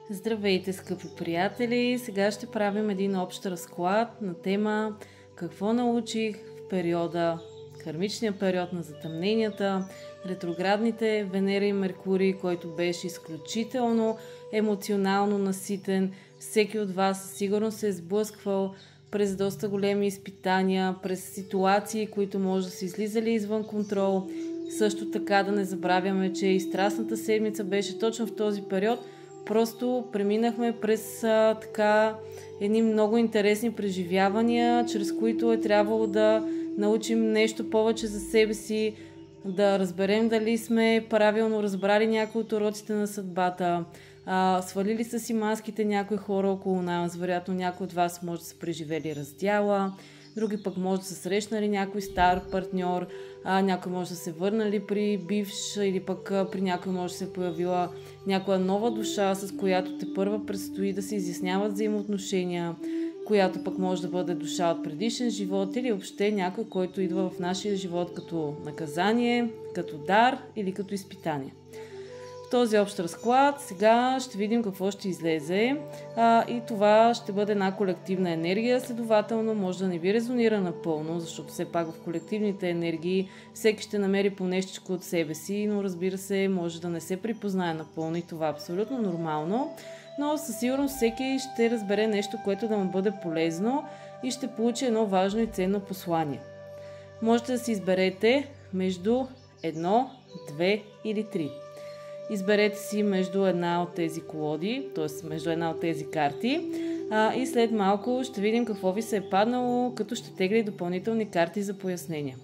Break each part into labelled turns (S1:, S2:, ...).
S1: Здравейте, скъпи приятели! Сега ще правим един общ разклад на тема какво научих в периода, кармичния период на затъмненията, ретроградните Венера и Меркурий, който беше изключително емоционално наситен. Всеки от вас сигурно се е сблъсквал през доста големи изпитания, през ситуации, които може да са излизали извън контрол. Също така да не забравяме, че и Страстната седмица беше точно в този период. Просто преминахме през едни много интересни преживявания, чрез които е трябвало да научим нещо повече за себе си, да разберем дали сме правилно разбрали някои от уроците на съдбата, свалили са си маските някои хора около нас, вероятно някои от вас може да са преживели раздяла, други пък може да са срещнали някой стар партньор, някой може да се върнали при бивш или пък при някой може да се появила някоя нова душа, с която тепърва предстои да се изясняват взаимоотношения, която пък може да бъде душа от предишен живот или въобще някой, който идва в нашия живот като наказание, като дар или като изпитание. В този общ разклад сега ще видим какво ще излезе и това ще бъде една колективна енергия, следователно може да не ви резонира напълно, защото все пак в колективните енергии всеки ще намери по нещичко от себе си, но разбира се може да не се припознае напълно и това е абсолютно нормално, но със сигурност всеки ще разбере нещо, което да му бъде полезно и ще получи едно важно и ценно послание. Можете да си изберете между 1, 2 или 3. Изберете си между една от тези колоди, т.е. между една от тези карти и след малко ще видим какво ви се е паднало, като ще тегли допълнителни карти за пояснения.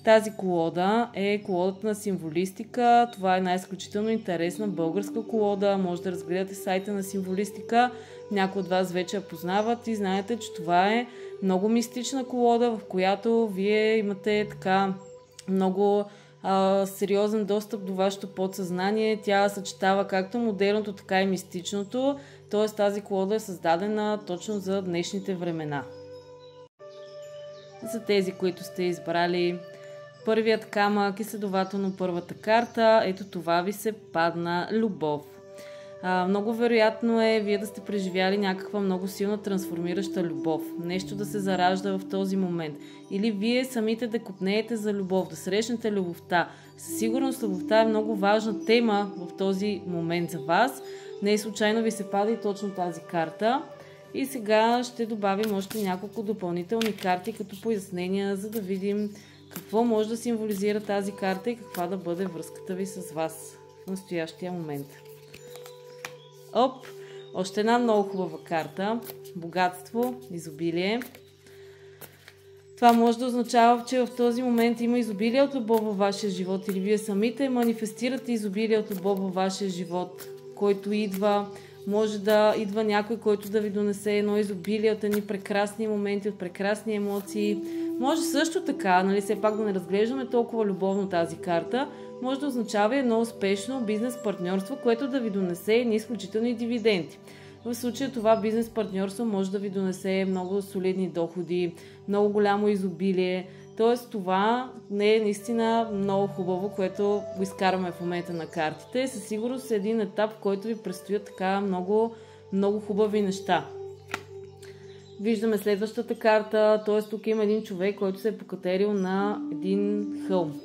S1: Тази колода е колодата на символистика. Това е една изключително интересна българска колода. Може да разгледате сайта на символистика. Някои от вас вече я познават и знаете, че това е много мистична колода, в която вие имате много сериозен достъп до вашето подсъзнание. Тя съчетава както модерното, така и мистичното. Т.е. тази колода е създадена точно за днешните времена. За тези, които сте избрали първият камък и следователно първата карта, ето това ви се падна любов. Много вероятно е вие да сте преживяли някаква много силна трансформираща любов. Нещо да се заражда в този момент. Или вие самите да копнеете за любов, да срещнете любовта. Със сигурност любовта е много важна тема в този момент за вас. Не случайно ви се пада и точно тази карта. И сега ще добавим още няколко допълнителни карти като пояснения, за да видим какво може да символизира тази карта и каква да бъде връзката ви с вас в настоящия момент. Още една много хубава карта. Богатство, изобилие. Това може да означава, че в този момент има изобилие от любов във вашия живот или вие самите манифестирате изобилие от любов във вашия живот, който идва. Може да идва някой, който да ви донесе едно изобилие от едни прекрасни моменти, от прекрасни емоции. Може също така, все пак да не разглеждаме толкова любовно тази карта, може да означава едно успешно бизнес партньорство, което да ви донесе едни изключителни дивиденти. В случая това бизнес партньорство може да ви донесе много солидни доходи, много голямо изобилие. Тоест това не е наистина много хубаво, което го изкараме в момента на картите. Със сигурност е един етап, в който ви предстоят много, много хубави неща. Виждаме следващата карта, т.е. тук има един човек, който се е покатерил на един хълм.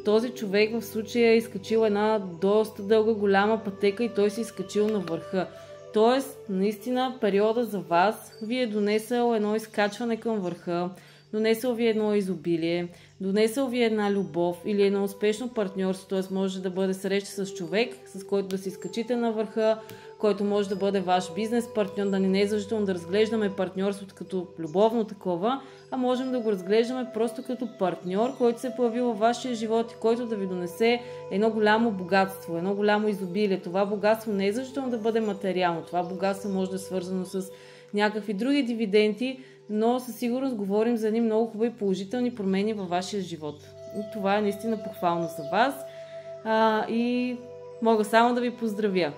S1: Този човек в случая е изкачил една доста дълга голяма пътека и той се е изкачил на върха. Тоест, наистина периода за вас ви е донесъл едно изкачване към върха, донесъл ви едно изобилие, донесъл ви една любов или едно успешно партньорство, т.е. може да бъде среща с човек, с който да се изкачите на върха, който може да бъде ваш бизнес партньор, да не е задължително да разглеждаме партньорството като любовно такова, а можем да го разглеждаме просто като партньор, който се е появил във вашия живот и който да ви донесе едно голямо богатство, едно голямо изобилие. Това богатство не е задължително да бъде материално, това богатство може да е свързано с някакви други дивиденти, но със сигурност говорим за едни много хубави положителни промени във вашия живот. И това е наистина похвално за вас и мога само да ви поздравя.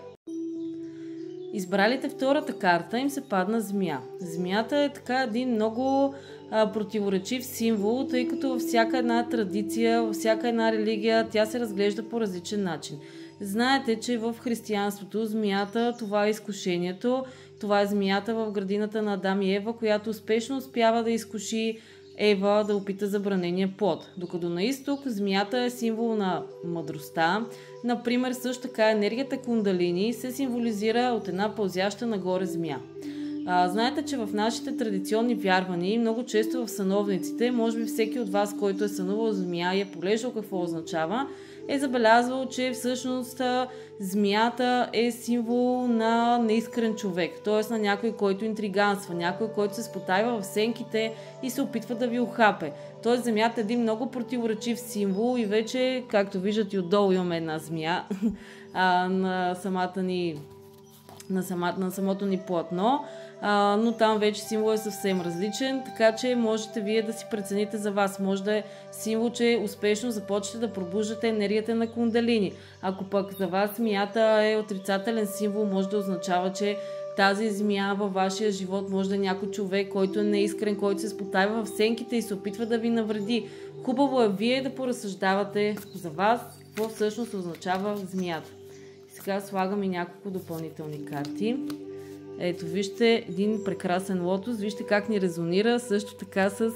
S1: Избралите втората карта им се падна змия. Змията е един много противоречив символ, тъй като във всяка една традиция, във всяка една религия тя се разглежда по различен начин. Знаете, че в християнството змията, това е изкушението, това е змията в градината на Адам и Ева, която успешно успява да изкуши Ева да опита забранения плод. Докато на изток змията е символ на мъдростта. Например, също така енергията кундалини се символизира от една пълзяща нагоре змия. Знаете, че в нашите традиционни вярвания, много често в съновниците, може би всеки от вас, който е сънувал змия и е поглеждал какво означава, е забелязвал, че всъщност змията е символ на неискрен човек, т.е. на някой, който интриганства, някой, който се спотайва в сенките и се опитва да ви ухапе. Т.е. змията е един много противоречив символ и вече, както виждате, и отдолу имаме една змия на самото ни платно, но там вече символ е съвсем различен, така че можете вие да си прецените за вас. Може да е символ, че успешно започвате да пробуждате енергията на кундалини. Ако пък за вас змията е отрицателен символ, може да означава, че тази змия във вашия живот може да е някой човек, който е неискрен, който се спотайва в сенките и се опитва да ви навреди. Хубаво е вие да поразсъждавате за вас какво всъщност означава змията. Сега слагам и няколко допълнителни карти. Ето, вижте един прекрасен лотос, вижте как ни резонира също така с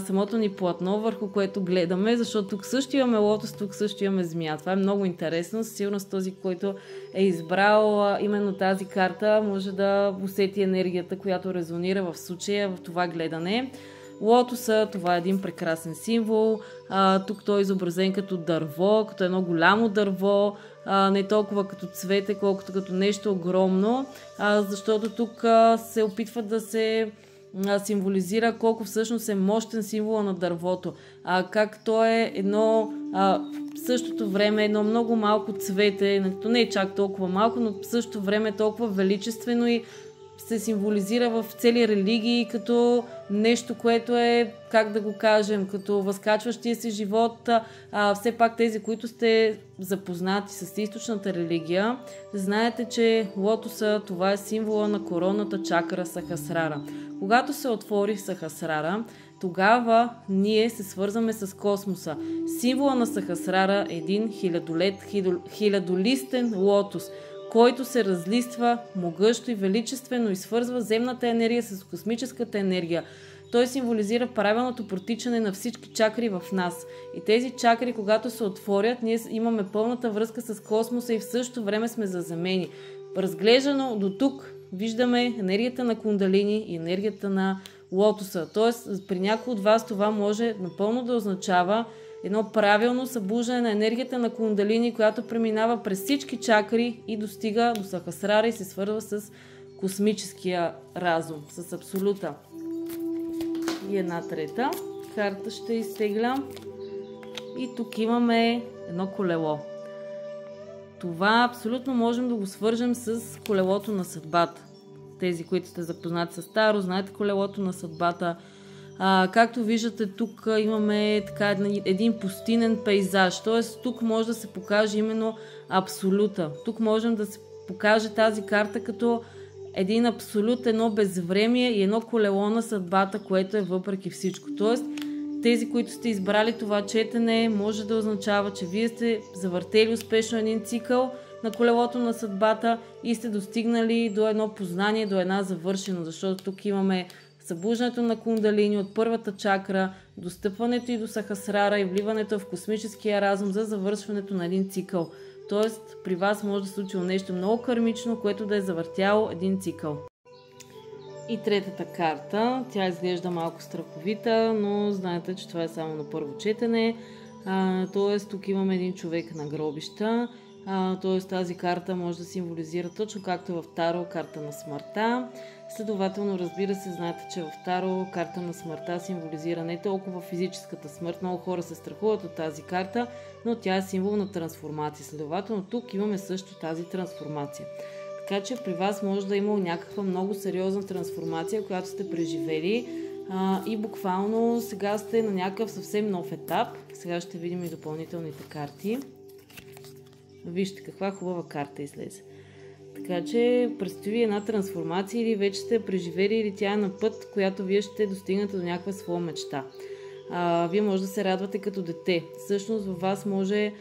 S1: самото ни платно, върху което гледаме, защото тук също имаме лотос, тук също имаме змия. Това е много интересно, със сигурност този, който е избрал именно тази карта, може да усети енергията, която резонира в случая в това гледане. Лотоса, това е един прекрасен символ, тук той е изобразен като дърво, като едно голямо дърво, не толкова като цвете, колкото като нещо огромно, защото тук се опитва да се символизира колко всъщност е мощен символа на дървото, как то е едно в същото време едно много малко цвете, не е чак толкова малко, но в същото време е толкова величествено и се символизира в цели религии като нещо, което е, как да го кажем, като възкачващия се живот. Все пак тези, които сте запознати с източната религия, знаете, че лотоса, това е символа на короната чакра Сахасрара. Когато се отвори Сахасрара, тогава ние се свързваме с космоса. Символа на Сахасрара е един хилядолистен лотос, който се разлиства могъщо и величествено и свързва земната енергия с космическата енергия. Той символизира правилното протичане на всички чакри в нас. И тези чакри, когато се отворят, ние имаме пълната връзка с космоса и в същото време сме заземени. Разглеждано до тук виждаме енергията на кундалини и енергията на лотоса. Тоест, при някой от вас това може напълно да означава едно правилно събуждане на енергията на кундалини, която преминава през всички чакри и достига до Сахасрара и се свързва с космическия разум, с абсолюта. И една трета карта ще изтегля. И тук имаме едно колело. Това абсолютно можем да го свържем с колелото на съдбата. Тези, които сте запознати с Таро, знаете колелото на съдбата. Както виждате, тук имаме така един пустинен пейзаж, т.е. тук може да се покаже именно абсолюта. Тук можем да се покаже тази карта като един абсолют, едно безвремие и едно колело на съдбата, което е въпреки всичко. Т.е. тези, които сте избрали това четене, може да означава, че вие сте завъртели успешно един цикъл на колелото на съдбата и сте достигнали до едно познание, до една завършеност, защото тук имаме събуждането на кундалини от първата чакра, достъпването и до Сахасрара и вливането в космическия разум за завършването на един цикъл. Тоест, при вас може да се случило нещо много кармично, което да е завъртяло един цикъл. И третата карта, тя изглежда малко страховита, но знаете, че това е само на първо четене. Тоест, тук имаме един човек на гробища. Тоест, тази карта може да символизира точно както в Таро карта на смъртта. Следователно, разбира се, знаете, че в Таро карта на смъртта символизира не толкова физическата смърт. Много хора се страхуват от тази карта, но тя е символ на трансформация. Следователно, тук имаме също тази трансформация. Така че при вас може да има някаква много сериозна трансформация, която сте преживели и буквално сега сте на някакъв съвсем нов етап. Сега ще видим и допълнителните карти. Вижте каква хубава карта излезе. Така че предстои една трансформация или вече сте преживели или тя е на път, която вие ще достигнете до някаква своя мечта. Вие може да се радвате като дете. Всъщност във вас може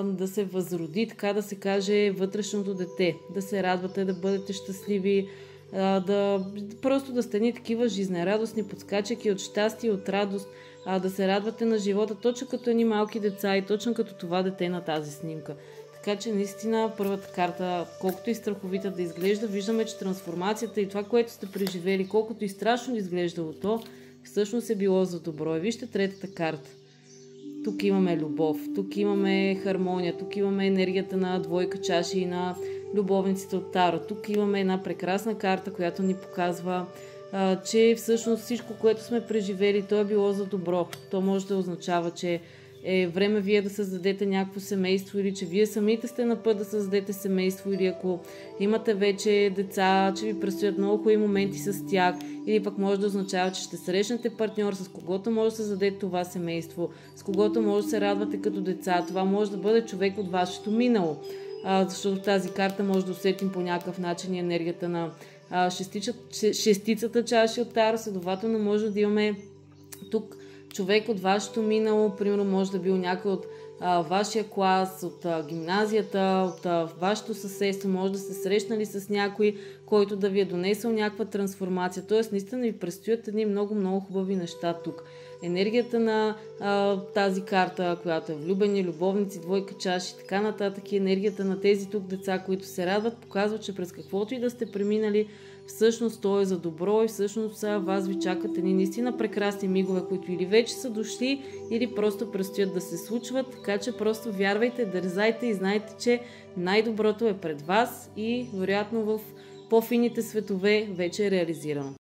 S1: да се възроди, така да се каже, вътрешното дете. Да се радвате, да бъдете щастливи, просто да сте такива жизнерадостни, подскачайки от щастие, от радост, да се радвате на живота, точно като едни малки деца и точно като това дете на тази снимка. Така че наистина първата карта, колкото и страховита да изглежда, виждаме, че трансформацията и това, което сте преживели, колкото и страшно да изглеждало то, всъщност е било за добро. И вижте третата карта. Тук имаме любов, тук имаме хармония, тук имаме енергията на двойка чаши и на любовниците от Таро. Тук имаме една прекрасна карта, която ни показва, че всъщност всичко, което сме преживели, то е било за добро. То може да означава, че е време вие да създадете някакво семейство или че вие самите сте на път да създадете семейство или ако имате вече деца, че ви предстоят много хубави моменти с тях или пък може да означава, че ще срещнете партньор, с когото може да създадете това семейство, с когото може да се радвате като деца. Това може да бъде човек от вашето минало, защото тази карта може да усетим по някакъв начин и енергията на шестицата чаши от Таро, следователно може да имаме тук човек от вашето минало, примерно може да бил някой от вашия клас, от гимназията, от вашето съседство, може да сте срещнали с някой, който да ви е донесъл някаква трансформация. Тоест, наистина ви предстоят едни много хубави неща тук. Енергията на тази карта, която е влюбени, любовници, двойка чаши и така нататък, и енергията на тези тук деца, които се радват, показва, че през каквото и да сте преминали, всъщност то е за добро и всъщност вас ви чакат едни наистина прекрасни мигове, които или вече са дошли, или просто предстоят да се случват, така че просто вярвайте, дързайте и знайте, че най-доброто е пред вас и вероятно в по-фините светове вече е реализирано.